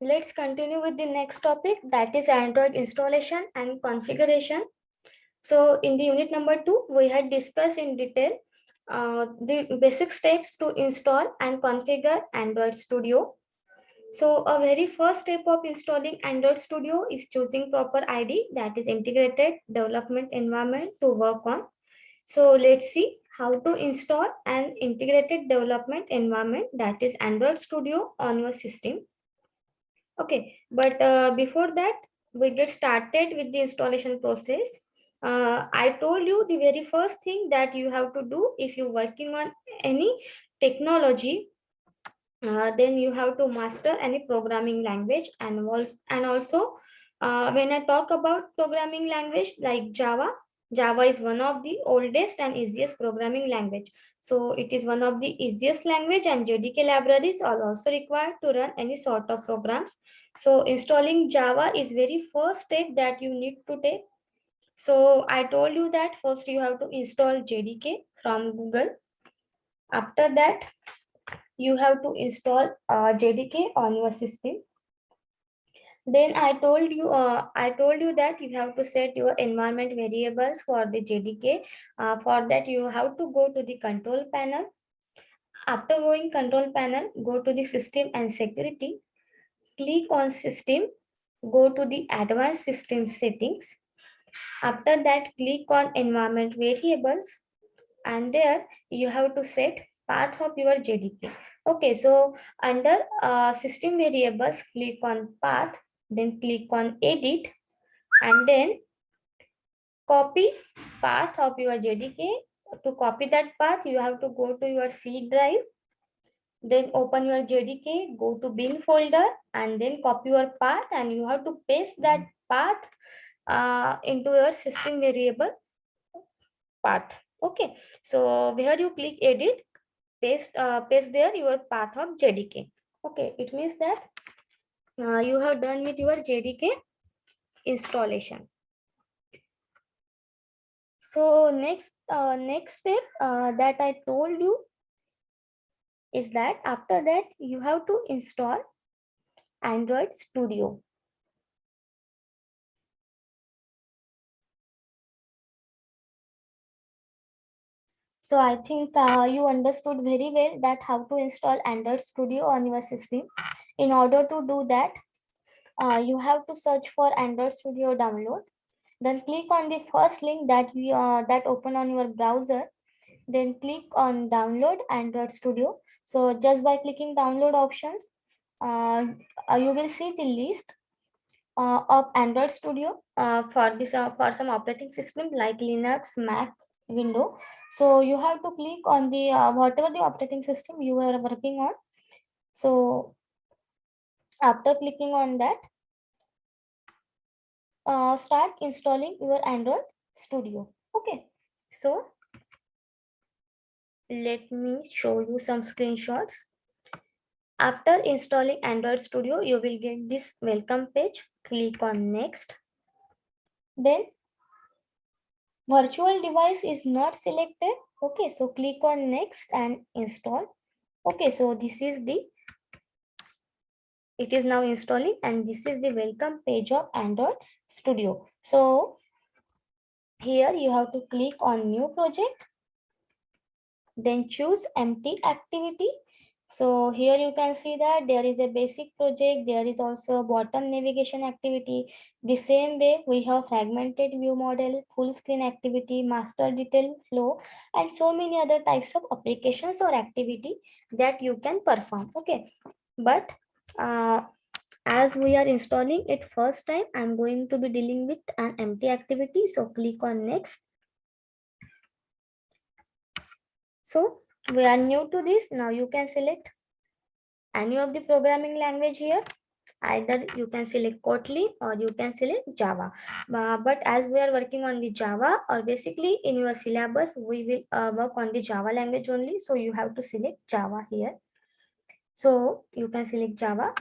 Let's continue with the next topic, that is Android installation and configuration. So in the unit number 2, we had discussed in detail the basic steps to install and configure Android Studio. So a very first step of installing Android Studio is choosing proper ID, that is integrated development environment to work on. So let's see how to install an integrated development environment, that is Android Studio, on your system. Okay, but before that, we get started with the installation process. I told you the very first thing that you have to do if you're working on any technology, then you have to master any programming language. And when I talk about programming language like Java is one of the oldest and easiest programming language. So it is one of the easiest language, and JDK libraries are also required to run any sort of programs. So installing Java is very first step that you need to take. So I told you that first you have to install JDK from Google. After that, you have to install JDK on your system. Then I told you that you have to set your environment variables for the JDK. For that, you have to go to the control panel. After going control panel, go to the system and security. Click on system. Go to the advanced system settings. After that, click on environment variables, and there you have to set path of your JDK. Okay, so under system variables, click on path, then click on edit, and then copy path of your JDK. To copy that path, you have to go to your C drive, then open your JDK, go to bin folder, and then copy your path, and you have to paste that path into your system variable path. Okay, so where you click edit, paste there your path of JDK. Okay, it means that you have done with your JDK installation. So next step that I told you is that after that you have to install Android Studio. So I think you understood very well that how to install Android Studio on your system. In order to do that, you have to search for Android Studio download. Then click on the first link that open on your browser. Then click on download Android Studio. So just by clicking download options, you will see the list of Android Studio for some operating system like Linux, Mac, Windows. So you have to click on the whatever the operating system you are working on. So after clicking on that, start installing your Android Studio. Okay, so let me show you some screenshots. After installing Android Studio, you will get this welcome page. Click on next. Then virtual device is not selected. Okay, so click on next and install. Okay, so it is now installing, and this is the welcome page of Android Studio. So here you have to click on new project, then choose empty activity. So here you can see that there is a basic project, there is also a bottom navigation activity. The same way we have fragmented view model, full screen activity, master detail flow, and so many other types of applications or activity that you can perform. Okay, but as we are installing it first time, I'm going to be dealing with an empty activity. So click on next. So we are new to this. Now you can select any of the programming language here. Either you can select Kotlin or you can select Java. But as we are working on the Java, or basically in your syllabus, we will work on the Java language only. So you have to select Java here. So you can select Java.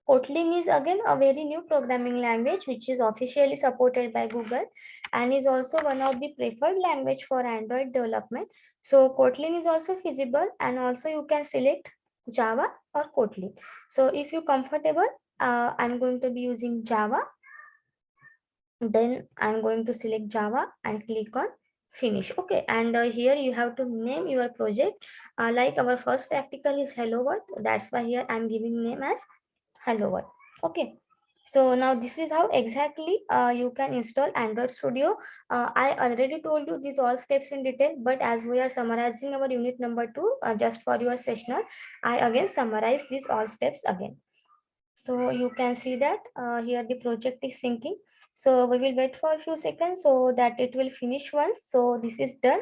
Kotlin is again a very new programming language which is officially supported by Google and is also one of the preferred language for Android development. So Kotlin is also feasible, and also you can select Java or Kotlin. So if you're comfortable, I'm going to be using Java. Then I'm going to select Java and click on finish. Okay, and here you have to name your project. Like our first practical is Hello World. That's why here I'm giving name as Hello World. Okay. So now this is how exactly you can install Android Studio. I already told you these all steps in detail, but as we are summarizing our unit number 2, just for your sessional, I again summarize these all steps again. So you can see that here the project is syncing. So we will wait for a few seconds so that it will finish once. So this is done.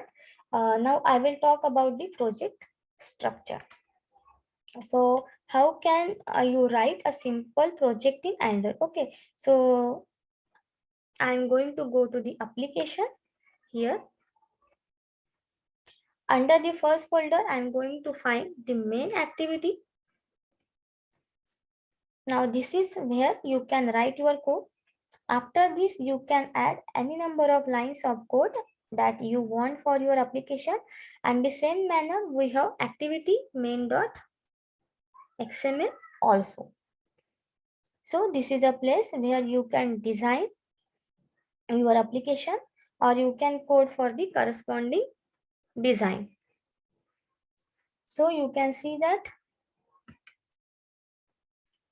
Now I will talk about the project structure. So how can you write a simple project in Android? Okay, so I'm going to go to the application here. Under the first folder, I'm going to find the main activity. Now this is where you can write your code. After this, you can add any number of lines of code that you want for your application. And the same manner, we have activity main.xml also. So this is a place where you can design your application or you can code for the corresponding design. So you can see that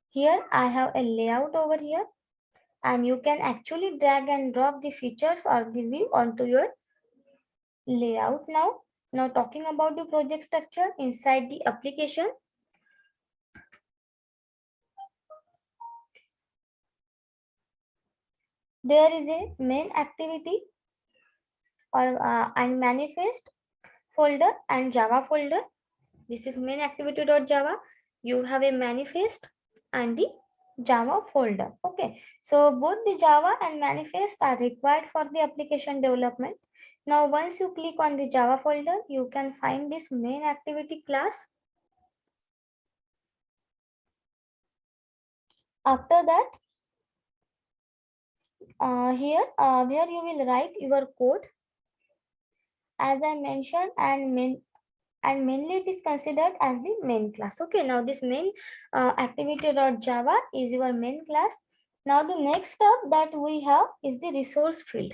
here I have a layout over here, and you can actually drag and drop the features or the view onto your layout now. Now talking about the project structure inside the application. There is a main activity or and manifest folder and Java folder. This is main activity.java. You have a manifest and the Java folder. Okay, so both the Java and manifest are required for the application development. Now once you click on the Java folder, you can find this main activity class. After that, here where you will write your code as I mentioned, and mainly it is considered as the main class. Okay, now this main activity.java is your main class. Now the next step that we have is the resource field.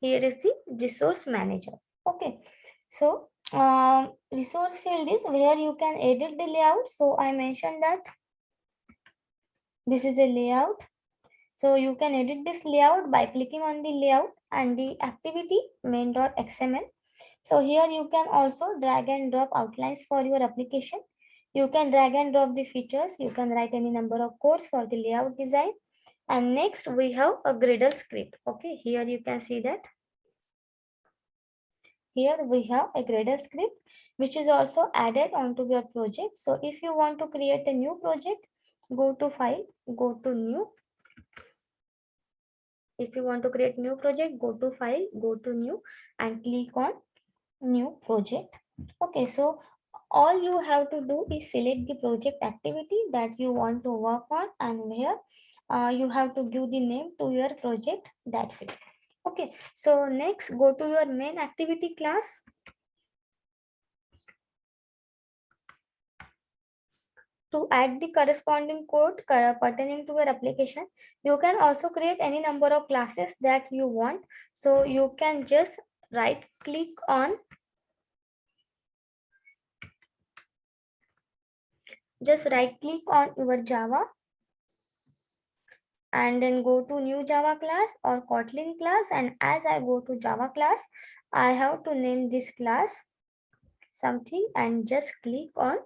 Here is the resource manager. Okay, so resource field is where you can edit the layout. So I mentioned that this is a layout. So you can edit this layout by clicking on the layout and the activity main.xml. So here you can also drag and drop outlines for your application. You can drag and drop the features. You can write any number of codes for the layout design. And next we have a Gradle script. Okay, here you can see that. Here we have a Gradle script which is also added onto your project. So if you want to create a new project, go to file, go to new. If you want to create new project, go to file, go to new and click on new project. Okay, so all you have to do is select the project activity that you want to work on, and where you have to give the name to your project. That's it. Okay, so next go to your main activity class. To add the corresponding code pertaining to your application, you can also create any number of classes that you want. So you can just right click on your Java and then go to new Java class or Kotlin class, and as I go to Java class, I have to name this class something and just click on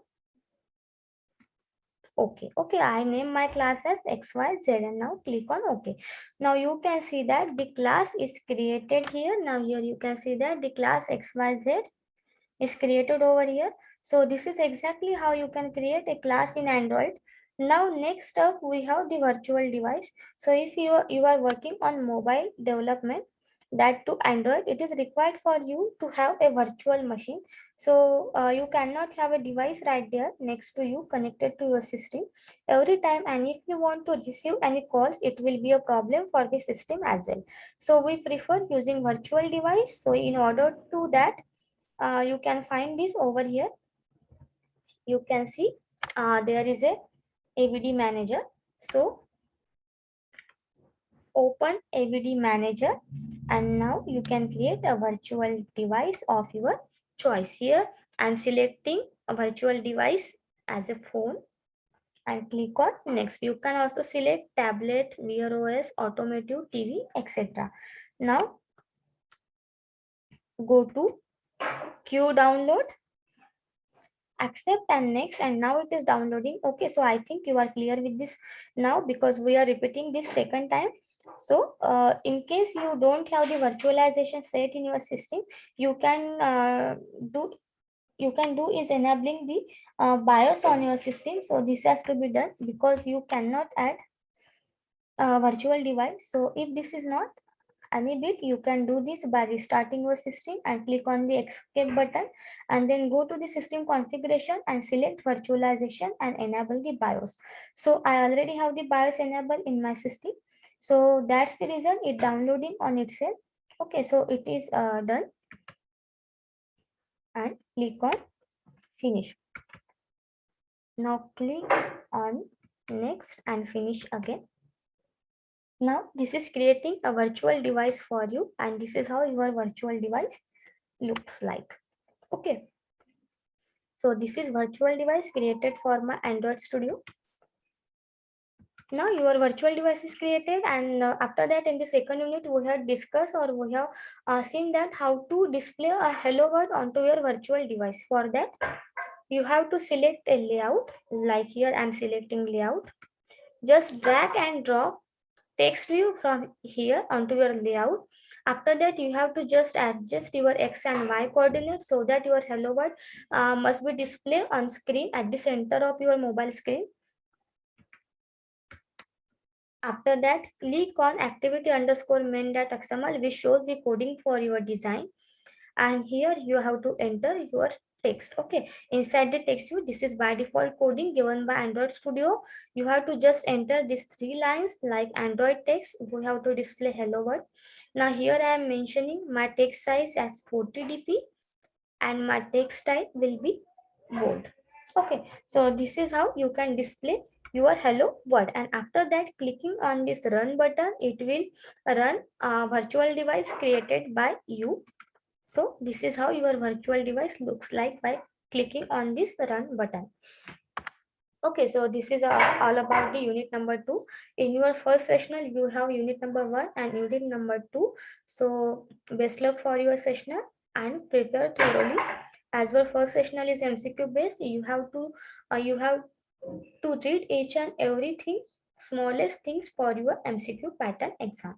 OK. Okay, I name my class as XYZ and now click on OK. Now you can see that the class is created here. Now here you can see that the class XYZ is created over here. So this is exactly how you can create a class in Android. Now next up we have the virtual device. So if you are working on mobile development, that to Android, it is required for you to have a virtual machine. So you cannot have a device right there next to you connected to your system every time, and if you want to receive any calls, it will be a problem for the system as well. So we prefer using virtual device. So in order to that, you can find this over here. You can see there is a AVD manager. So open AVD manager, and now you can create a virtual device of your choice. Here I'm selecting a virtual device as a phone and click on next. You can also select tablet, Wear OS, automotive, TV, etc. Now go to queue download, accept and next, and now it is downloading. Okay, so I think you are clear with this now, because we are repeating this second time. So in case you don't have the virtualization set in your system, you can do is enabling the BIOS on your system. So this has to be done because you cannot add a virtual device. So if this is not any bit, you can do this by restarting your system and click on the escape button, and then go to the system configuration and select virtualization and enable the BIOS. So I already have the BIOS enabled in my system, so that's the reason it downloading on itself. Okay, so it is done, and click on finish. Now click on next and finish again. Now this is creating a virtual device for you, and this is how your virtual device looks like. Okay, so this is virtual device created for my Android Studio. Now your virtual device is created, and after that in the second unit we have discussed, or we have seen that how to display a hello world onto your virtual device. For that you have to select a layout, like here I'm selecting layout. Just drag and drop text view from here onto your layout. After that you have to just adjust your X and Y coordinates so that your hello world must be displayed on screen at the center of your mobile screen. After that, click on activity underscore main.xml, which shows the coding for your design. And here you have to enter your text. Okay, inside the text view, this is by default coding given by Android Studio. You have to just enter these 3 lines like Android text. We have to display hello world. Now here I am mentioning my text size as 40 dp, and my text type will be bold. Okay, so this is how you can display your hello world, and after that clicking on this run button, it will run a virtual device created by you. So this is how your virtual device looks like by clicking on this run button. Okay, so this is all about the unit number 2. In your first sessional, you have unit number 1 and unit number 2. So best luck for your sessional and prepare thoroughly. As your first sessional is MCQ based, you have to read each and everything, smallest things for your MCQ pattern exam.